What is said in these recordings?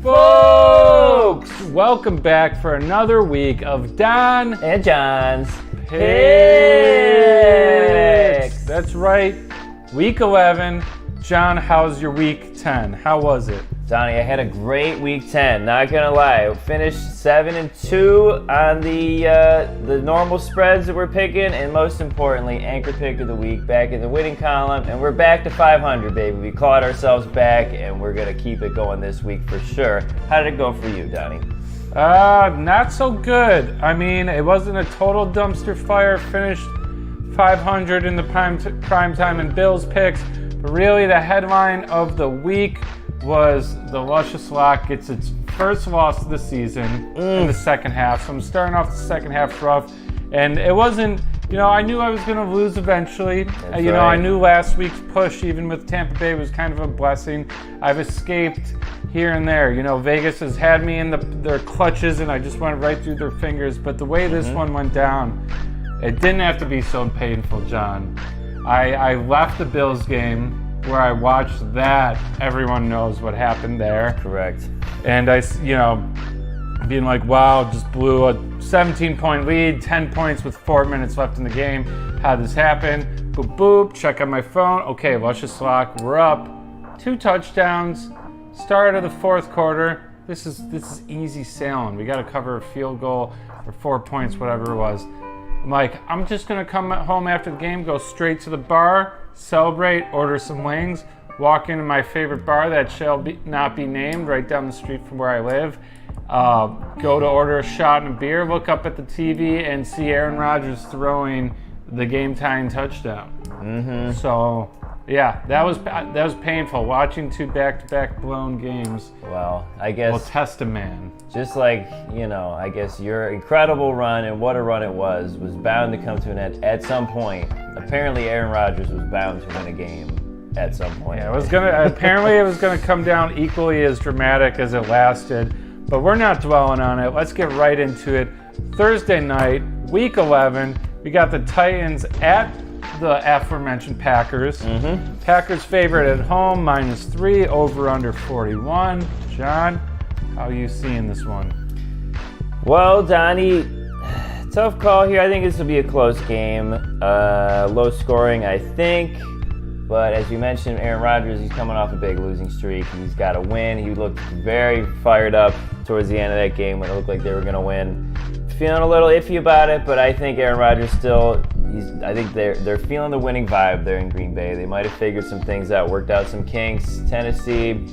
Folks, welcome back for another week of Don and John's Picks. That's right, week 11. John, how's your week 10? How was it? Donnie, I had a great week 10. Not gonna lie, I finished 7-2 on the normal spreads that we're picking, and most importantly, anchor pick of the week back in the winning column, and we're back to 500, baby. We clawed ourselves back, and we're gonna keep it going this week for sure. How did it go for you, Donnie? Not so good. I mean, it wasn't a total dumpster fire. Finished 500 in the prime time and Bills picks, but really the headline of the week was the Luscious lock gets its first loss of the season in the second half. So I'm starting off the second half rough, and it wasn't, I knew I was going to lose eventually. I knew last week's push, even with Tampa Bay, was kind of a blessing. I've escaped here and there. Vegas has had me in their clutches, and I just went right through their fingers. But the way this one went down, it didn't have to be so painful, John. I left the Bills game where I watched that. Everyone knows what happened there. Correct. And being like, wow, just blew a 17-point lead, 10 points with 4 minutes left in the game. How'd this happen? Boop, boop, check on my phone. Okay, Luscious lock, we're up. 2 touchdowns, start of the fourth quarter. This is easy sailing. We got to cover a field goal or 4 points, whatever it was. I'm like, I'm just going to come home after the game, go straight to the bar, celebrate, order some wings, walk into my favorite bar that shall not be named right down the street from where I live, go to order a shot and a beer, look up at the TV and see Aaron Rodgers throwing the game-tying touchdown. So, yeah, that was painful, watching 2 back-to-back blown games. Well, I guess will test a man. Just like, I guess your incredible run, and what a run it was bound to come to an end at some point. Apparently, Aaron Rodgers was bound to win a game at some point. Yeah, apparently it was gonna come down equally as dramatic as it lasted, but we're not dwelling on it. Let's get right into it. Thursday night, week 11, we got the Titans at the aforementioned Packers. Packers favorite at home, -3, over under 41. John, how are you seeing this one? Well, Donnie, tough call here. I think this will be a close game. Low scoring, I think. But as you mentioned, Aaron Rodgers, he's coming off a big losing streak. He's got to win. He looked very fired up towards the end of that game when it looked like they were going to win. Feeling a little iffy about it, but I think Aaron Rodgers still, I think they're feeling the winning vibe there in Green Bay. They might have figured some things out, worked out some kinks. Tennessee,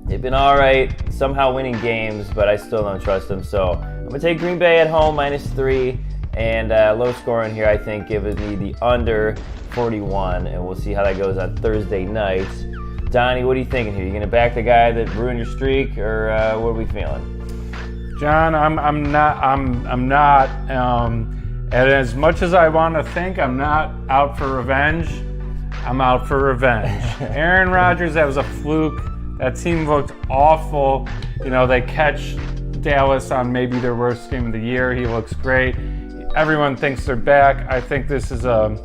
they've been all right, somehow winning games, but I still don't trust them. So I'm going to take Green Bay at home, -3, and low scoring here, I think, gives me the under 41, and we'll see how that goes on Thursday night. Donnie, what are you thinking here? You going to back the guy that ruined your streak, or what are we feeling? John, I'm not. And as much as I want to think I'm not out for revenge, I'm out for revenge. Aaron Rodgers, that was a fluke. That team looked awful. They catch Dallas on maybe their worst game of the year. He looks great. Everyone thinks they're back. I think this is a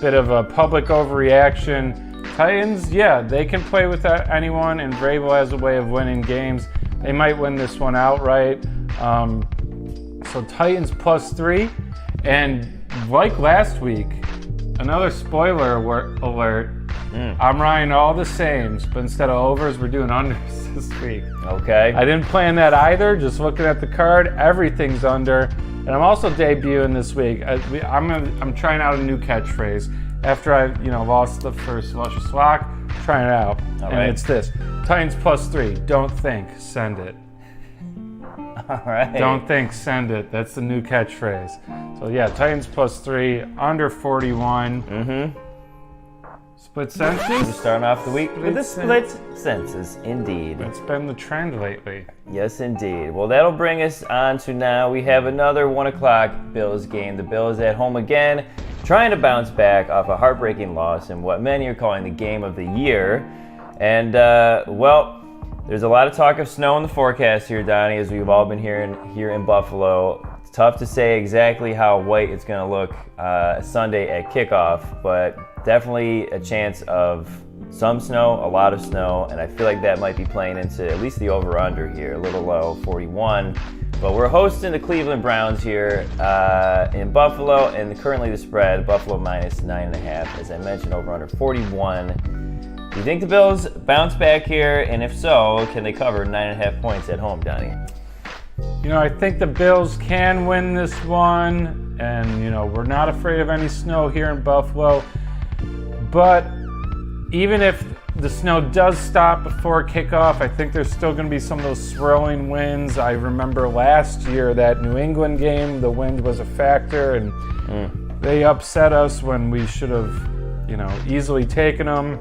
bit of a public overreaction. Titans, yeah, they can play with anyone, and Vrabel has a way of winning games. They might win this one outright. So Titans +3. And like last week, another spoiler alert. I'm riding all the sames, but instead of overs, we're doing unders this week. Okay. I didn't plan that either. Just looking at the card, everything's under. And I'm also debuting this week. I'm trying out a new catchphrase. After I lost the first Luscious lock, trying it out. All and right. it's this. Titans +3. Don't think, send it. All right. Don't think, send it. That's the new catchphrase. So yeah, Titans +3, under 41. Split senses? We're starting off the week with the split senses, indeed. That's been the trend lately. Yes, indeed. Well, that'll bring us on to now. We have another 1 o'clock Bills game. The Bills at home again, trying to bounce back off a heartbreaking loss in what many are calling the game of the year. And, there's a lot of talk of snow in the forecast here, Donnie, as we've all been hearing here in Buffalo. It's tough to say exactly how white it's going to look Sunday at kickoff, but definitely a chance of some snow, a lot of snow, and I feel like that might be playing into at least the over-under here, a little low, 41. But we're hosting the Cleveland Browns here in Buffalo, and currently the spread, Buffalo minus 9.5, as I mentioned, over-under 41. Do you think the Bills bounce back here, and if so, can they cover 9.5 points at home, Donnie? I think the Bills can win this one, and, we're not afraid of any snow here in Buffalo. But even if the snow does stop before kickoff, I think there's still going to be some of those swirling winds. I remember last year that New England game, the wind was a factor, and they upset us when we should have, easily taken them.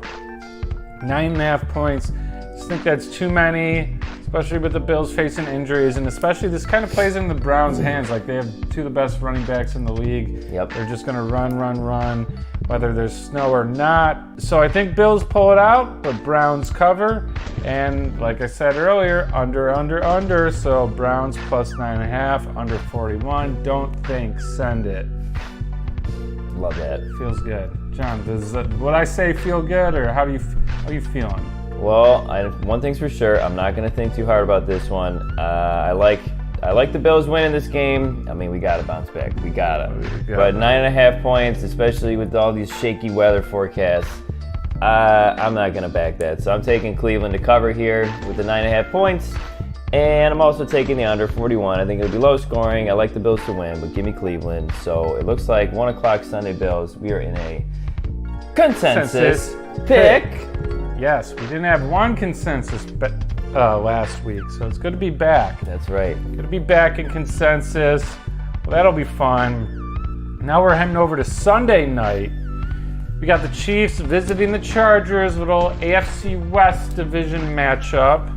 9.5 points. I just think that's too many, especially with the Bills facing injuries, and especially this kind of plays in the Browns' hands. Like, they have two of the best running backs in the league. Yep. They're just going to run, whether there's snow or not. So I think Bills pull it out, but Browns cover. And like I said earlier, under. So Browns plus 9.5, under 41. Don't think, send it. Love that. Feels good. John, does what I say feel good, or how are you feeling? Well, one thing's for sure, I'm not going to think too hard about this one. I like the Bills winning this game. I mean, we got to bounce back. We got to. But 9.5 points, especially with all these shaky weather forecasts, I'm not going to back that. So I'm taking Cleveland to cover here with the 9.5 points. And I'm also taking the under 41. I think it'll be low scoring. I like the Bills to win, but give me Cleveland. So it looks like 1 o'clock Sunday Bills. We are in a consensus pick. Yes, we didn't have one consensus last week, so it's good to be back. That's right. Good to be back in consensus. Well, that'll be fun. Now we're heading over to Sunday night. We got the Chiefs visiting the Chargers, little AFC West division matchup.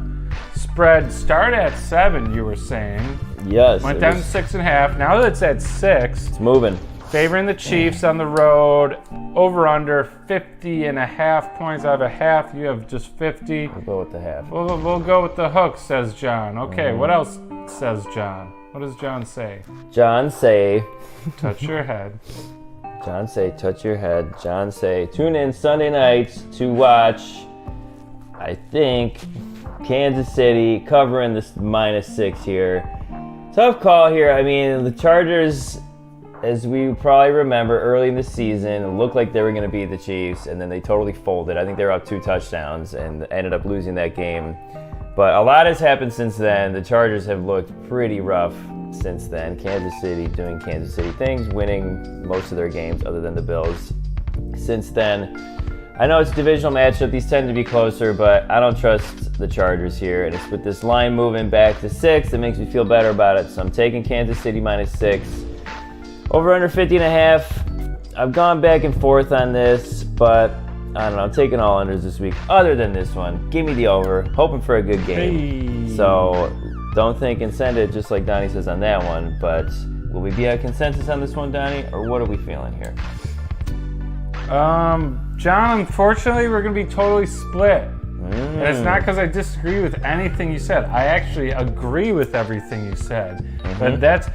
Spread start at 7, you were saying. Yes. Went down to 6.5. Now that it's at 6. It's moving. Favoring the Chiefs on the road. Over under 50.5 points. I have a half. You have just 50. We'll go with the half. We'll go with the hook, says John. Okay, What else says John? What does John say? John say. Touch your head. John say, touch your head. John say, tune in Sunday night to watch, I think, Kansas City covering this -6 here. Tough call here. I mean, the Chargers, as we probably remember early in the season, looked like they were going to beat the Chiefs, and then they totally folded. I think they were up 2 touchdowns and ended up losing that game. But a lot has happened since then. The Chargers have looked pretty rough since then. Kansas City doing Kansas City things, winning most of their games other than the Bills since then. I know it's a divisional matchup. These tend to be closer, but I don't trust the Chargers here. And it's with this line moving back to 6 that makes me feel better about it. So I'm taking Kansas City -6. Over under 50.5. I've gone back and forth on this, but I don't know. I'm taking all unders this week. Other than this one, give me the over. Hoping for a good game. Hey. So don't think and send it, just like Donnie says on that one. But will we be at consensus on this one, Donnie, or what are we feeling here? John, unfortunately, we're going to be totally split. And it's not because I disagree with anything you said. I actually agree with everything you said. But that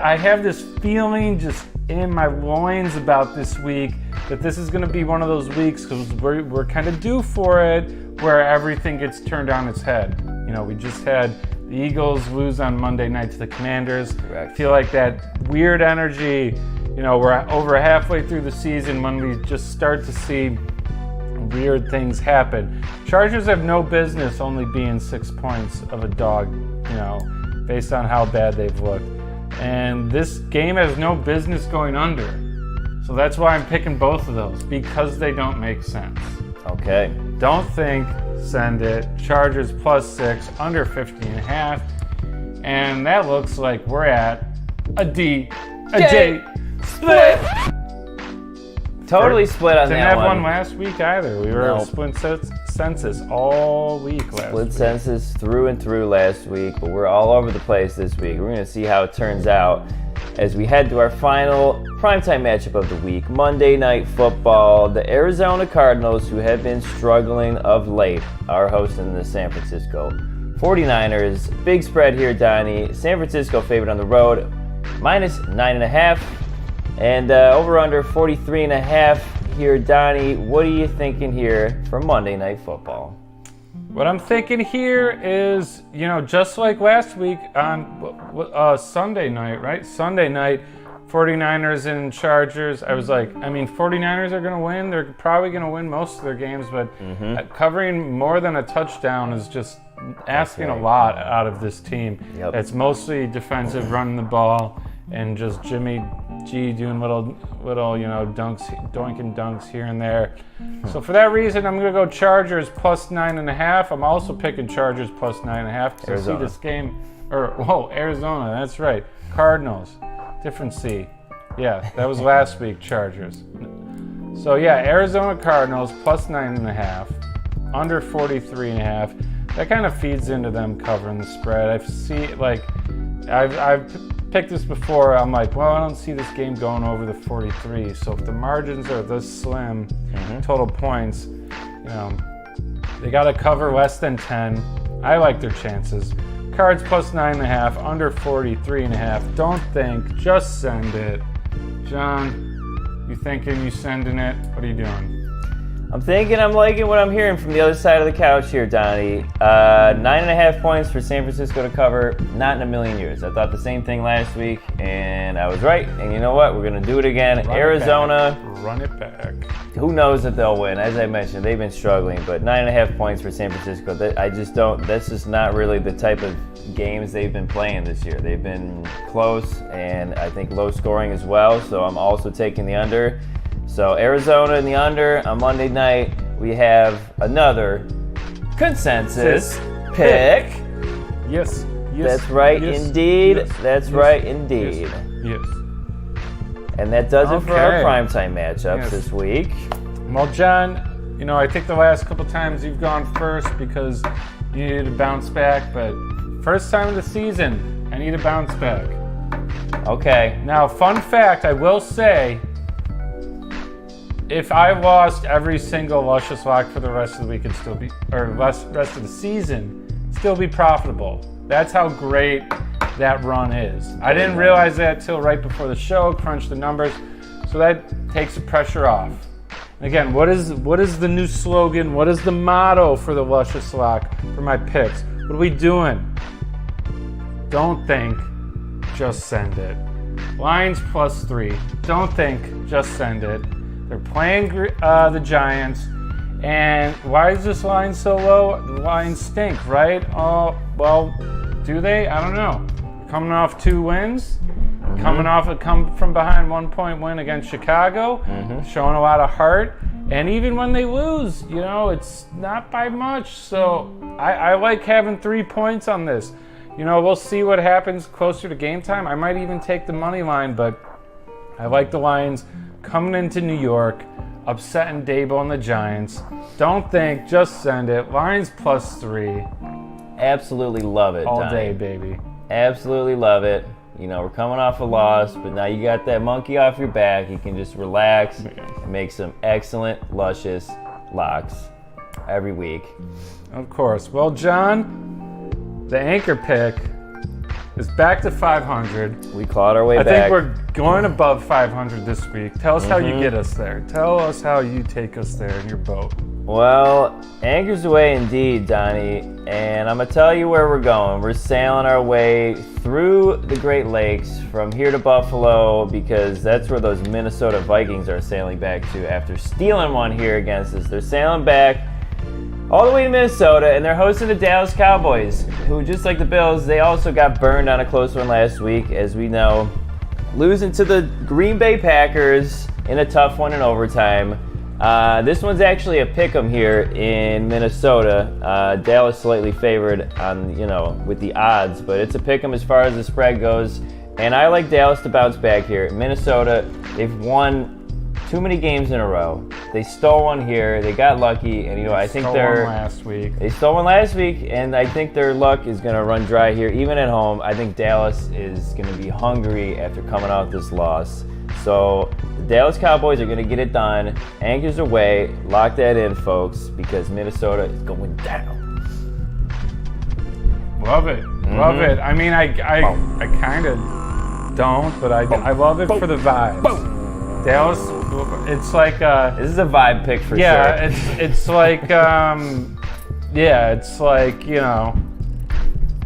I have this feeling just in my loins about this week that this is going to be one of those weeks, because we're kind of due for it, where everything gets turned on its head. We just had the Eagles lose on Monday night to the Commanders. Correct. I feel like that weird energy, we're over halfway through the season when we just start to see weird things happen. Chargers have no business only being 6 points of a dog, based on how bad they've looked. And this game has no business going under. So that's why I'm picking both of those, because they don't make sense. Okay. Don't think, send it. Chargers +6, under 50.5. And that looks like we're at a D split. Totally split on Didn't that have one last week either. We were split census all week last Split week. census through and through last week, but we're all over the place this week. We're going to see how it turns out as we head to our final primetime matchup of the week, Monday Night Football. The Arizona Cardinals, who have been struggling of late, are hosting the San Francisco 49ers. Big spread here, Donnie. San Francisco favored on the road, minus 9.5. And over under 43.5 here, Donnie. What are you thinking here for Monday Night Football? What I'm thinking here is, just like last week on Sunday night, right? Sunday night, 49ers and Chargers. I was like, 49ers are going to win. They're probably going to win most of their games, but covering more than a touchdown is just asking a lot out of this team. Yep. It's mostly defensive, running the ball, and just Jimmy G doing little dunks, doinking dunks here and there. So for that reason, I'm going to go Chargers plus 9.5. I'm also picking Chargers plus 9.5 because I see this game. Arizona, that's right. Cardinals, different C. Yeah, that was last week, Chargers. So yeah, Arizona Cardinals plus 9.5, under 43.5. That kind of feeds into them covering the spread. I've picked this before. I'm like, well, I don't see this game going over the 43. So if the margins are this slim, total points, they got to cover less than 10. I like their chances. Cards plus 9.5, under 43.5. Don't think, just send it. John, you thinking you sending it? What are you doing? I'm thinking I'm liking what I'm hearing from the other side of the couch here, Donnie. 9.5 points for San Francisco to cover, not in a million years. I thought the same thing last week, and I was right. And you know what? We're going to do it again. Arizona. Run it back. Who knows if they'll win? As I mentioned, they've been struggling, but 9.5 points for San Francisco. That's just not really the type of games they've been playing this year. They've been close, and I think low scoring as well, so I'm also taking the under. So Arizona in the under on Monday night. We have another consensus pick. Yes. That's right, indeed. Yes, That's right, indeed. Yes. And that does it for our primetime matchups this week. Well, John, I think the last couple times you've gone first because you needed to bounce back, but first time of the season, I need to bounce back. Okay. Now, fun fact, I will say, if I lost every single Luscious lock for the rest of the week, rest of the season, still be profitable. That's how great that run is. I didn't realize that till right before the show, crunched the numbers, so that takes the pressure off. Again, what is the new slogan? What is the motto for the Luscious lock for my picks? What are we doing? Don't think, just send it. Lions plus 3. Don't think, just send it. They're playing the Giants, and why is this line so low? The Lions stink, right? Oh, well, do they? I don't know. Coming off 2 wins, coming off a come from behind 1-point win against Chicago, showing a lot of heart, and even when they lose, it's not by much. So I like having 3 points on this. We'll see what happens closer to game time. I might even take the money line, but I like the Lions coming into New York, upsetting Dable and the Giants. Don't think, just send it. Lions plus 3. Absolutely love it, all Donnie. day, baby. Absolutely love it. We're coming off a loss, but now you got that monkey off your back. You can just relax and make some excellent, luscious locks every week. Of course. Well, John, the anchor pick is back to 500. We clawed our way back. I think we're going above 500 this week. Tell us how you get us there. Tell us how you take us there in your boat. Well, anchor's away indeed, Donnie. And I'm going to tell you where we're going. We're sailing our way through the Great Lakes from here to Buffalo because that's where those Minnesota Vikings are sailing back to after stealing one here against us. They're sailing back all the way to Minnesota, and they're hosting the Dallas Cowboys, who, just like the Bills, they also got burned on a close one last week, as we know, losing to the Green Bay Packers in a tough one in overtime. This one's actually a pick'em here in Minnesota. Dallas slightly favored on, with the odds, but it's a pick'em as far as the spread goes. And I like Dallas to bounce back here. Minnesota, they've won too many games in a row. They stole one here. They got lucky, and I think they stole one last week, and I think their luck is going to run dry here, even at home. I think Dallas is going to be hungry after coming out this loss. So the Dallas Cowboys are going to get it done. Anchors away. Lock that in, folks, because Minnesota is going down. Love it. Love it. I mean, I kind of don't, but I love it for the vibes. Dallas, it's like This is a vibe pick for sure. yeah, it's like it's like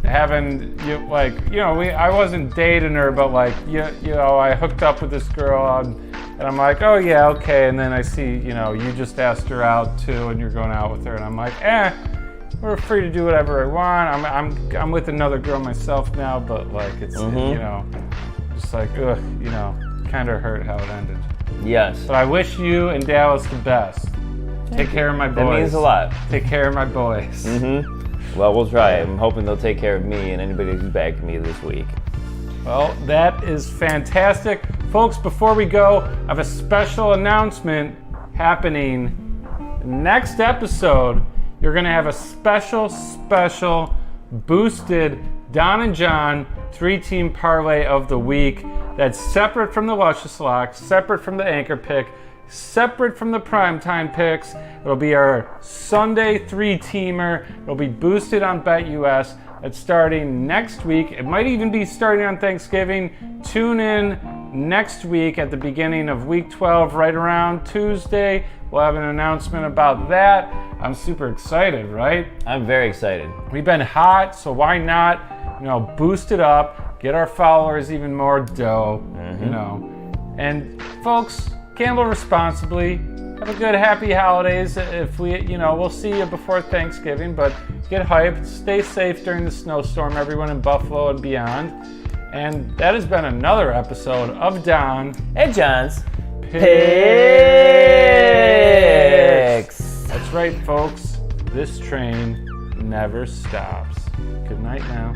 having I wasn't dating her, but like I hooked up with this girl and I'm like, oh yeah, okay, and then I see you just asked her out too, and you're going out with her, and I'm like, we're free to do whatever I want. I'm with another girl myself now, but like it's just like kind of hurt how it ended. Yes. But I wish you and Dallas the best. Take care of my boys. That means a lot. Take care of my boys. Well, we'll try. I'm hoping they'll take care of me and anybody who's backed me this week. Well, that is fantastic. Folks, before we go, I have a special announcement happening. Next episode, you're going to have a special boosted Don and John 3-team parlay of the week that's separate from the Luscious Lock, separate from the Anchor Pick, separate from the Primetime Picks. It'll be our Sunday 3-teamer. It'll be boosted on BetUS. It's starting next week. It might even be starting on Thanksgiving. Tune in next week at the beginning of week 12, right around Tuesday. We'll have an announcement about that. I'm super excited, right? I'm very excited. We've been hot, so why not, boost it up, get our followers even more dough, And folks, gamble responsibly. Have a good, happy holidays. If we'll see you before Thanksgiving, but get hyped, stay safe during the snowstorm, everyone in Buffalo and beyond. And that has been another episode of Don and John's Picks. That's right, folks. This train never stops. Good night now.